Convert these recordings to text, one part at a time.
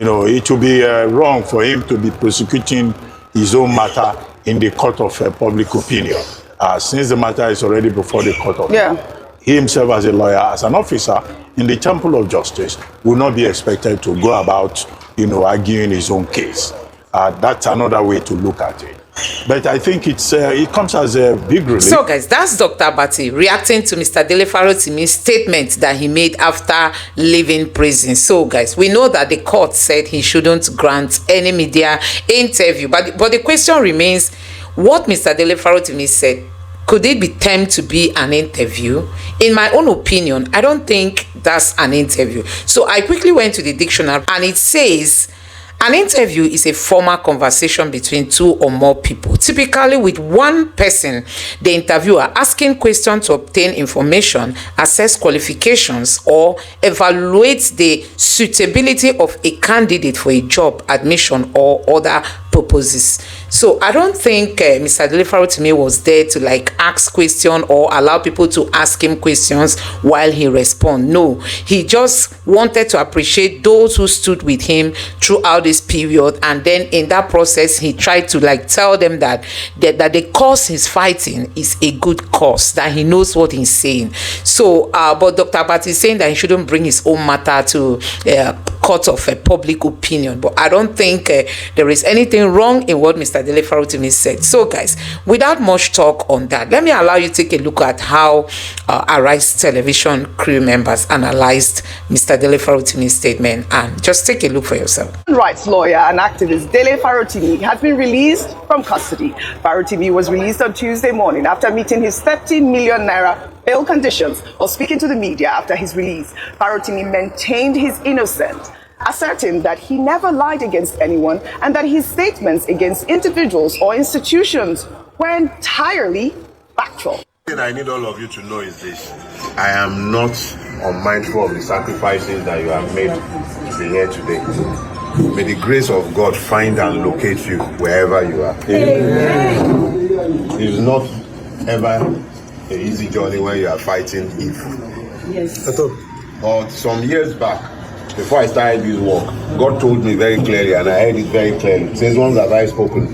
it would be wrong for him to be prosecuting his own matter in the court of public opinion, since the matter is already before the court of law. He himself as a lawyer, as an officer in the temple of justice, will not be expected to go about, arguing his own case. That's another way to look at it. But I think it comes as a big relief. So, guys, that's Dr. ABATI reacting to Mr. Dele Farotimi's statement that he made after leaving prison. So, guys, we know that the court said he shouldn't grant any media interview. But the question remains, what Mr. Dele Farotimi said, could it be termed to be an interview? In my own opinion, I don't think that's an interview. So I quickly went to the dictionary and it says, an interview is a formal conversation between two or more people, typically with one person, the interviewer, asking questions to obtain information, assess qualifications, or evaluate the suitability of a candidate for a job, admission, or other purposes. So I don't think Mr. Dele Farotimi was there to ask questions or allow people to ask him questions while he responds. No, he just wanted to appreciate those who stood with him throughout this period, and then in that process he tried to tell them that the cause he's fighting is a good cause, that he knows what he's saying. So but Dr. ABATI is saying that he shouldn't bring his own matter to court of public opinion, but I don't think there is anything wrong in what Mr. Dele Farotimi said. So, guys, without much talk on that, let me allow you to take a look at how Arise television crew members analyzed Mr. Dele Farotimi's statement, and just take a look for yourself. Rights lawyer and activist Dele Farotimi has been released from custody. Farotimi was released on Tuesday morning after meeting his 30 million naira bail conditions or speaking to the media after his release. Farotimi maintained his innocence, asserting that he never lied against anyone and that his statements against individuals or institutions were entirely factual. The thing I need all of you to know is this: I am not unmindful of the sacrifices that you have made to be here today. May the grace of God find and locate you wherever you are. Amen. It is not ever an easy journey when you are fighting evil. Yes. But some years back, before I started this work, God told me very clearly, and I heard it very clearly. He says, once have I spoken,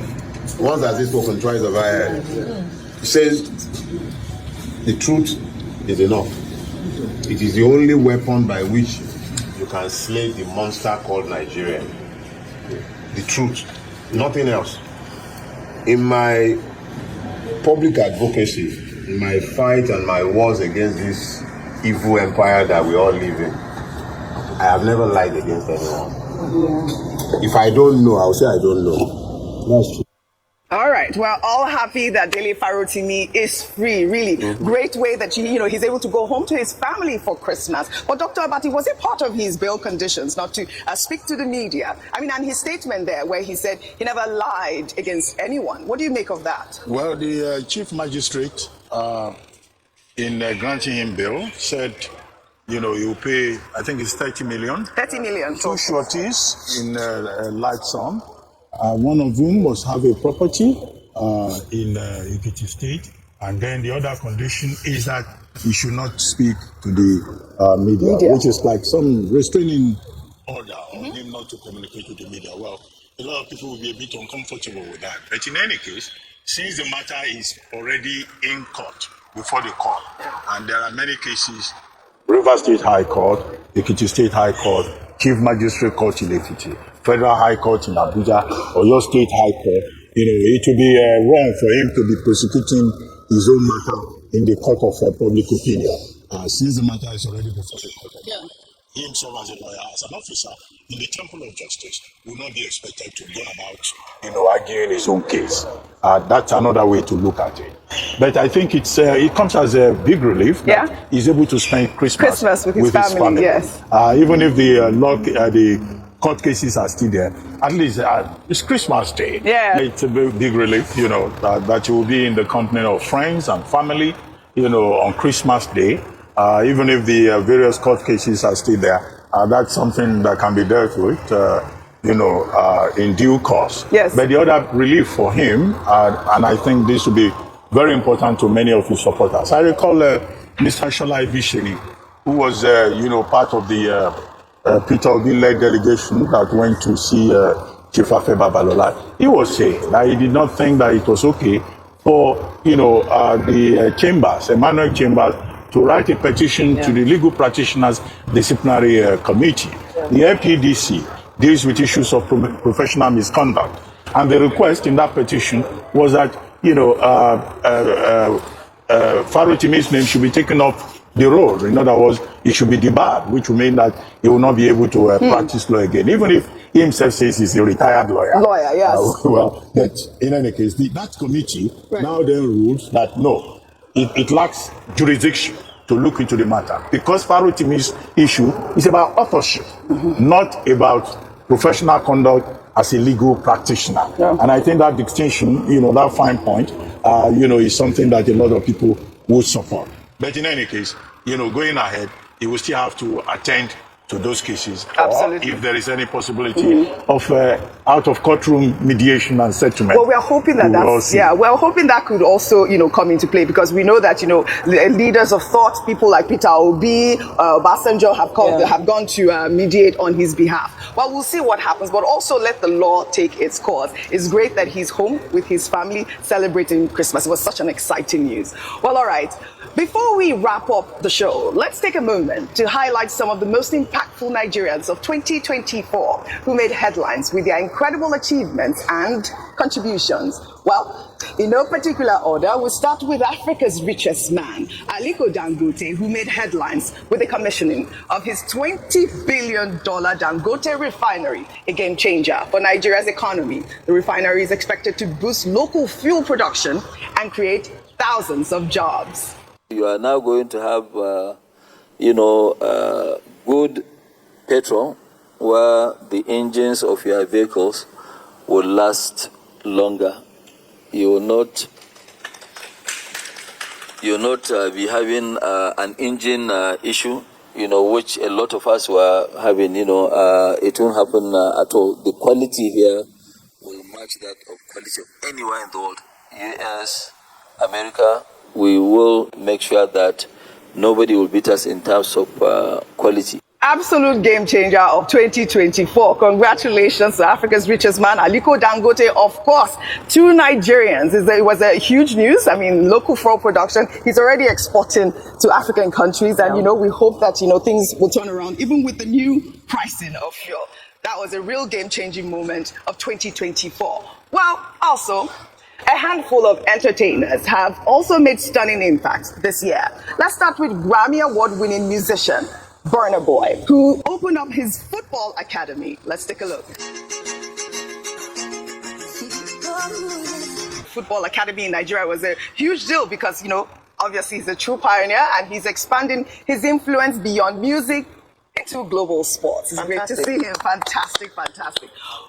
once has he spoken, twice have I heard. He says, the truth is enough. It is the only weapon by which you can slay the monster called Nigeria. The truth, nothing else. In my public advocacy, in my fight and my wars against this evil empire that we all live in, I have never lied against anyone. If I don't know, I'll say I don't know. That's true. All right. We're all happy that Dele Farotimi is free. Really great way that he's able to go home to his family for Christmas. But Dr. ABATI, was it part of his bail conditions not to speak to the media? I mean, and his statement there where he said he never lied against anyone. What do you make of that? Well, the chief magistrate, in granting him bail, said, you pay, I think it's 30 million. 30 million. Two sureties in a light sum. One of whom must have a property in Ekiti State, and then the other condition is that he should not speak to the media, which is like some restraining order on him not to communicate with the media. Well, a lot of people will be a bit uncomfortable with that. But in any case, since the matter is already in court, before the court, and there are many cases, River State High Court, Ekiti State High Court, Chief Magistrate Court in Ekiti, Federal High Court in Abuja, or your State High Court, it would be wrong for him to be prosecuting his own matter in the court of public opinion, since the matter is already before the court. He himself as a lawyer, as an officer in the temple of justice, will not be expected to go about, arguing his own case. That's another way to look at it. But I think it comes as a big relief that he's able to spend Christmas with his family. Yes. Even if the court cases are still there, at least it's Christmas Day. Yeah. It's a big relief, that you will be in the company of friends and family, on Christmas Day. Even if the various court cases are still there, that's something that can be dealt with, in due course. Yes. But the other relief for him, and I think this will be very important to many of his supporters. I recall Mr. Shola Ibishiri, who was, part of the Peter Obi-led delegation that went to see Chief Afe Babalola, he was saying that he did not think that it was okay for, the chambers, Emmanuel Chambers, to write a petition to the Legal Practitioners Disciplinary Committee. The LPDC deals with issues of professional misconduct. And the request in that petition was that, Farotimi's name should be taken off the roll. In other words, he should be debarred, which will mean that he will not be able to practice law again, even if he himself says he's a retired lawyer. Lawyer, yes. But in any case, that committee now then rules that no, it lacks jurisdiction to look into the matter, because Farotimi's issue is about authorship, not about professional conduct as a legal practitioner. Yeah. And I think that distinction, that fine point, is something that a lot of people would support. But in any case, going ahead, he will still have to attend to those cases. Absolutely. Or if there is any possibility of out of courtroom mediation and settlement. Well, we are hoping that we're hoping that could also, come into play, because we know that, leaders of thought, people like Peter Obi, Obasanjo have gone to mediate on his behalf. Well, we'll see what happens, but also let the law take its course. It's great that he's home with his family celebrating Christmas. It was such an exciting news. Well, all right. Before we wrap up the show, let's take a moment to highlight some of the most impactful Nigerians of 2024 who made headlines with their incredible achievements and contributions. Well, in no particular order, we'll start with Africa's richest man, Aliko Dangote, who made headlines with the commissioning of his $20 billion Dangote refinery, a game changer for Nigeria's economy. The refinery is expected to boost local fuel production and create thousands of jobs. You are now going to have, good petrol, where the engines of your vehicles will last longer. You will not be having an engine issue, which a lot of us were having. It won't happen at all. The quality here will match that of quality of anywhere in the world. US, America. We will make sure that nobody will beat us in terms of quality. Absolute game changer of 2024. Congratulations to Africa's richest man, Aliko Dangote, of course, to Nigerians. It was a huge news. I mean, local fuel production. He's already exporting to African countries. And, we hope that, things will turn around, even with the new pricing of fuel. That was a real game-changing moment of 2024. Well, also, a handful of entertainers have also made stunning impacts this year. Let's start with Grammy Award-winning musician Burna Boy, who opened up his football academy. Let's take a look. Football academy in Nigeria was a huge deal because, obviously he's a true pioneer and he's expanding his influence beyond music into global sports. It's great to see him. Fantastic.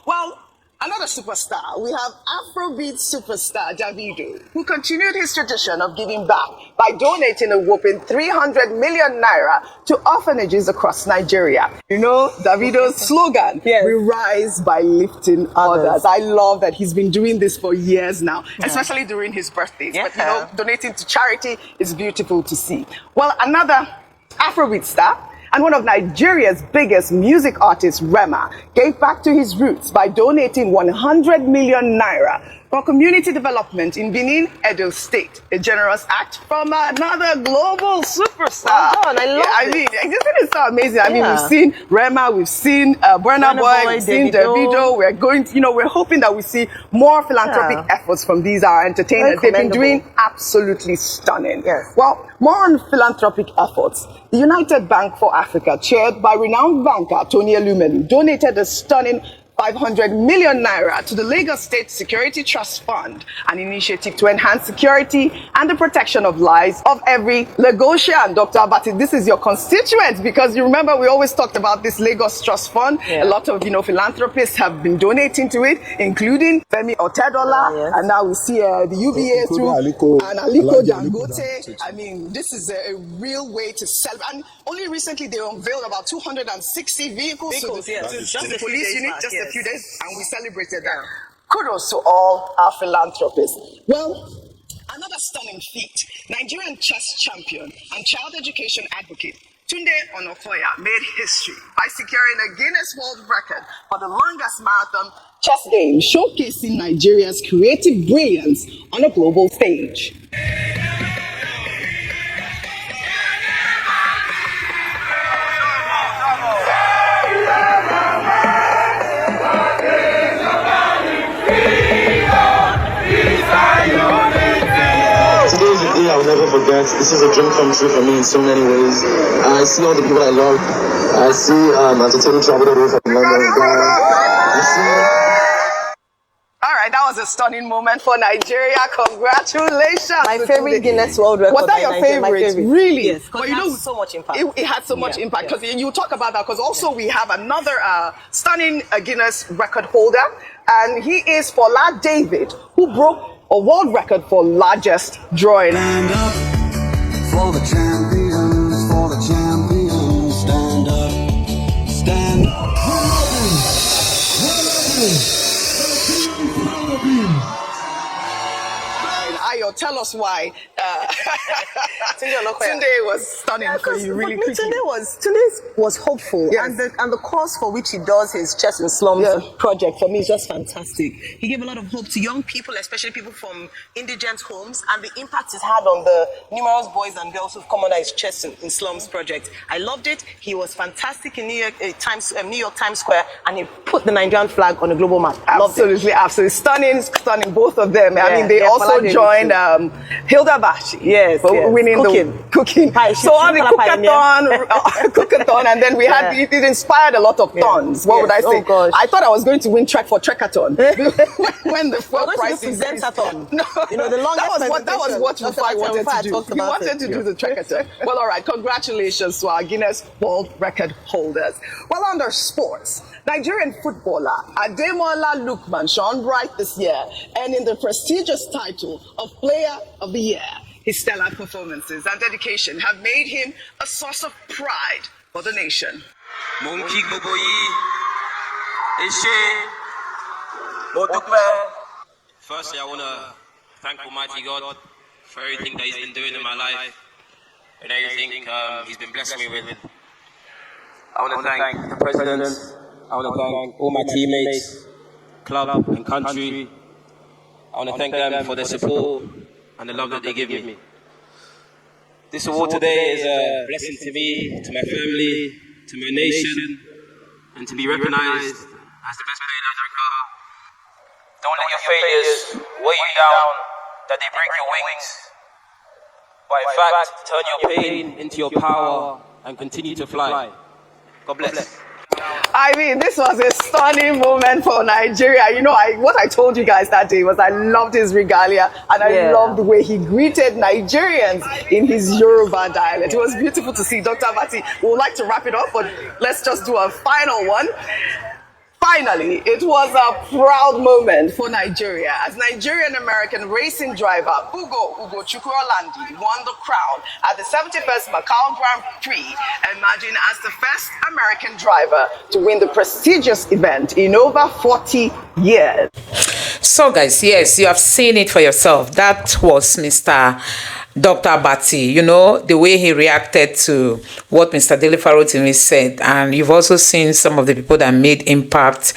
Well, another superstar, we have Afrobeat superstar Davido, who continued his tradition of giving back by donating a whopping 300 million naira to orphanages across Nigeria. Davido's slogan, we rise by lifting others. I love that he's been doing this for years now, especially during his birthdays. But donating to charity is beautiful to see. Well, another Afrobeat star and one of Nigeria's biggest music artists, Rema, gave back to his roots by donating 100 million naira for community development in Benin, Edo State. A generous act from another global superstar. Well done, I love it. Isn't it so amazing? I mean, we've seen Rema, we've seen Burna Boy, we've seen Davido. We're going to, we're hoping that we see more philanthropic efforts from these our entertainers. They've been doing absolutely stunning. Yes. Well, more on philanthropic efforts. The United Bank for Africa, chaired by renowned banker Tony Elumelu, donated a stunning 500 million naira to the Lagos State Security Trust Fund, an initiative to enhance security and the protection of lives of every Lagosian. Dr. Abati, this is your constituent, because you remember we always talked about this Lagos Trust Fund. A lot of philanthropists have been donating to it, including Femi Otedola, and now we see the UBA through Aliko Dangote. I mean, this is a real way to celebrate. And only recently they unveiled about 260 vehicles to the police unit, just a few days, and we celebrated that. Kudos to all our philanthropists. Well, another stunning feat. Nigerian chess champion and child education advocate Tunde Onokoya made history by securing a Guinness World Record for the longest marathon chess game, showcasing Nigeria's creative brilliance on a global stage. Today is a day I'll never forget. This is a dream come true for me in so many ways. I see all the people I love. I see entertaining travel away from London. All right, that was a stunning moment for Nigeria. Congratulations. My favorite Guinness World Record. Was that your favorite? Really? Yes, because it had so much impact. It had so much impact. Because you talk about that, because also we have another stunning Guinness record holder, and he is Fola David, who broke a world record for largest drawing. Stand up for the champions, for the champions. Stand up, stand up. Ayo, tell us why Tunde was stunning for you, really quickly. Tunde was hopeful, Yes. and the cause for which he does his Chess in Slums project for me is just fantastic. He gave a lot of hope to young people, especially people from indigent homes, and the impact it's had on the numerous boys and girls who've come under his Chess in Slums project. I loved it. He was fantastic in New York Times Square, and he put the Nigerian flag on the global map. Loved it. Absolutely. Stunning, both of them. I Yeah, mean, they yeah, also Fola joined Hilda Bashi. Yes, for yes. winning Cooking. the cooking. Hi, So on the Pioneer. cookathon, and then we had it inspired a lot of tons. What would I say? Oh, gosh. I thought I was going to win track for Trekathon when the fuel price present increased. No, the longest that was what presentation. Rufai wanted to do. Talked He about wanted to do the Trekathon. Well, all right. Congratulations to our Guinness World Record holders. Well, under sports, Nigerian footballer Ademola Lookman shone bright this year, earning the prestigious title of Player of the Year. His stellar performances and dedication have made him a source of pride for the nation. Firstly, I want to thank Almighty God for everything that He's been doing in my life and everything He's been blessing me with. I want to thank the President, I want to thank all my teammates, club and country. I want to thank them for their support and the love that they give me. This award today is a blessing to me, to my family, to my nation, and to be recognized as the best player in Africa. Don't let your failures weigh you down, that they break your wings. But in fact, turn your pain into your power and continue to fly. God bless. I mean, this was a stunning moment for Nigeria. You know, what I told you guys that day was I loved his regalia, and I loved the way he greeted Nigerians in his Yoruba dialect. It was beautiful to see. Dr. Abati, we would like to wrap it up, but let's just do a final one. Finally, it was a proud moment for Nigeria as Nigerian-American racing driver Ugo Chukwuolandi won the crown at the 71st Macau Grand Prix, emerging as the first American driver to win the prestigious event in over 40 years. So guys, yes, you have seen it for yourself. That was Mr. Dr. Abati, you know, the way he reacted to what Mr. Dele Farotimi said. And you've also seen some of the people that made impact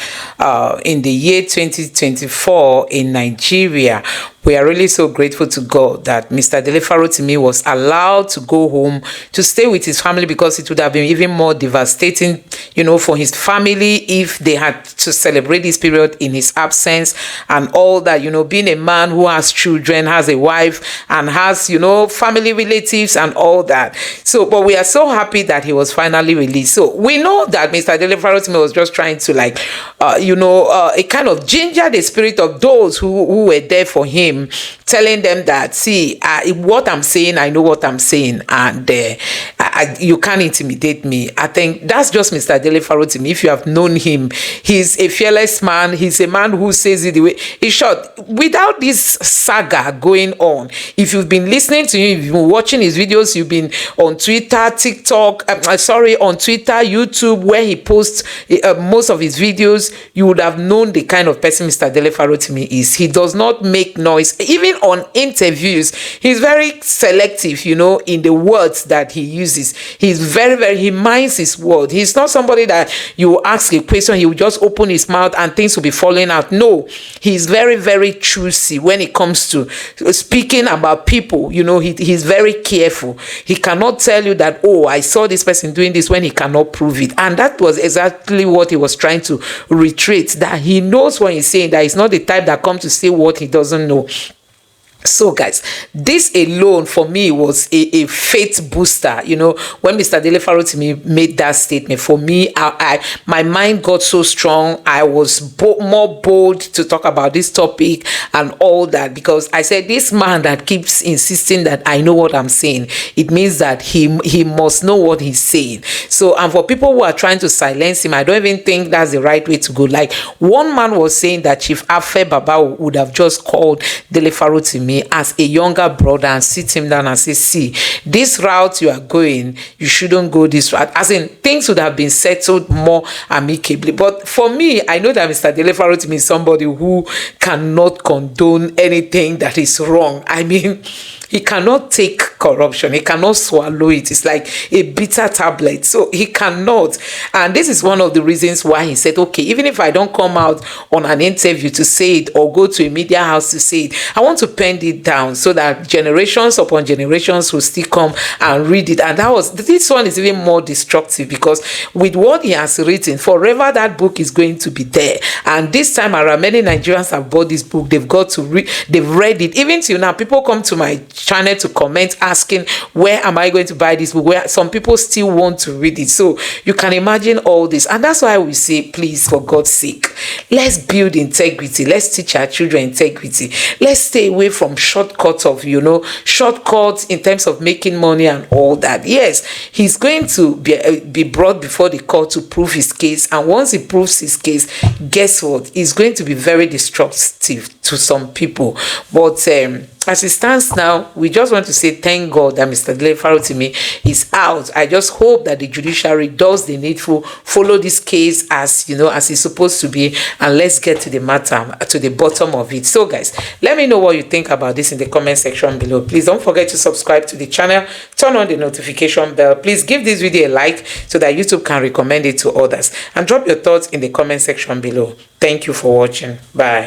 in the year 2024 in Nigeria. We are really so grateful to God that Mr. Dele Farotimi was allowed to go home to stay with his family, because it would have been even more devastating, you know, for his family if they had to celebrate this period in his absence and all that. You know, being a man who has children, has a wife, and has, you know, family relatives and all that. So, but we are so happy that he was finally released. So we know that Mr. Dele Farotimi was just trying to, like, a kind of ginger the spirit of those who were there for him, telling them that, see, what I'm saying, I know what I'm saying, and you can't intimidate me. I think that's just Mr. Dele Farotimi. If you have known him, he's a fearless man. He's a man who says it the way. In short, without this saga going on, if you've been listening to him, if you've been watching his videos, you've been on Twitter, TikTok, on Twitter, YouTube, where he posts most of his videos, you would have known the kind of person Mr. Dele Farotimi is. He does not make noise voice. Even on interviews, he's very selective, you know, in the words that he uses. He's very, he minds his word. He's not somebody that you ask a question, he will just open his mouth and things will be falling out. No, he's very choosy when it comes to speaking about people. You know, he's very careful. He cannot tell you that, oh, I saw this person doing this, when he cannot prove it. And that was exactly what he was trying to reiterate, that he knows what he's saying, that he's not the type that comes to say what he doesn't know. So guys, this alone for me was a faith booster. You know, when Mr. Dele Farotimi made that statement, for me, my mind got so strong. I was more bold to talk about this topic and all that, because I said, this man that keeps insisting that I know what I'm saying, it means that he must know what he's saying. So, and for people who are trying to silence him, I don't even think that's the right way to go. Like, one man was saying that Chief Afe Baba would have just called Dele Farotimi as a younger brother and sit him down and say, see, this route you are going, you shouldn't go this route. As in, things would have been settled more amicably. But for me, I know that Mr. Dele Farotimi is somebody who cannot condone anything that is wrong. I mean, he cannot take corruption. He cannot swallow it. It's like a bitter tablet. So he cannot. And this is one of the reasons why he said, okay, even if I don't come out on an interview to say it or go to a media house to say it, I want to pen it down so that generations upon generations will still come and read it. And this one is even more destructive, because with what he has written, forever that book is going to be there. And this time around, many Nigerians have bought this book. They've got to read, they've read it. Even till now, people come to my channel to comment asking, where am I going to buy this book? Where some people still want to read it. So you can imagine all this. And that's why we say, please, for God's sake, let's build integrity. Let's teach our children integrity. Let's stay away from shortcuts of, you know, shortcuts in terms of making money and all that. Yes, he's going to be brought before the court to prove his case. And once he proves his case, guess what? It's going to be very destructive to some people. But as it stands now, we just want to say thank God that Mr. Dele Farotimi is out. I just hope that the judiciary does the needful, follow this case as, you know, as it's supposed to be, and let's get to the matter, to the bottom of it. So guys, let me know what you think about this in the comment section below. Please don't forget to subscribe to the channel, turn on the notification bell. Please give this video a like so that YouTube can recommend it to others, and drop your thoughts in the comment section below. Thank you for watching. Bye.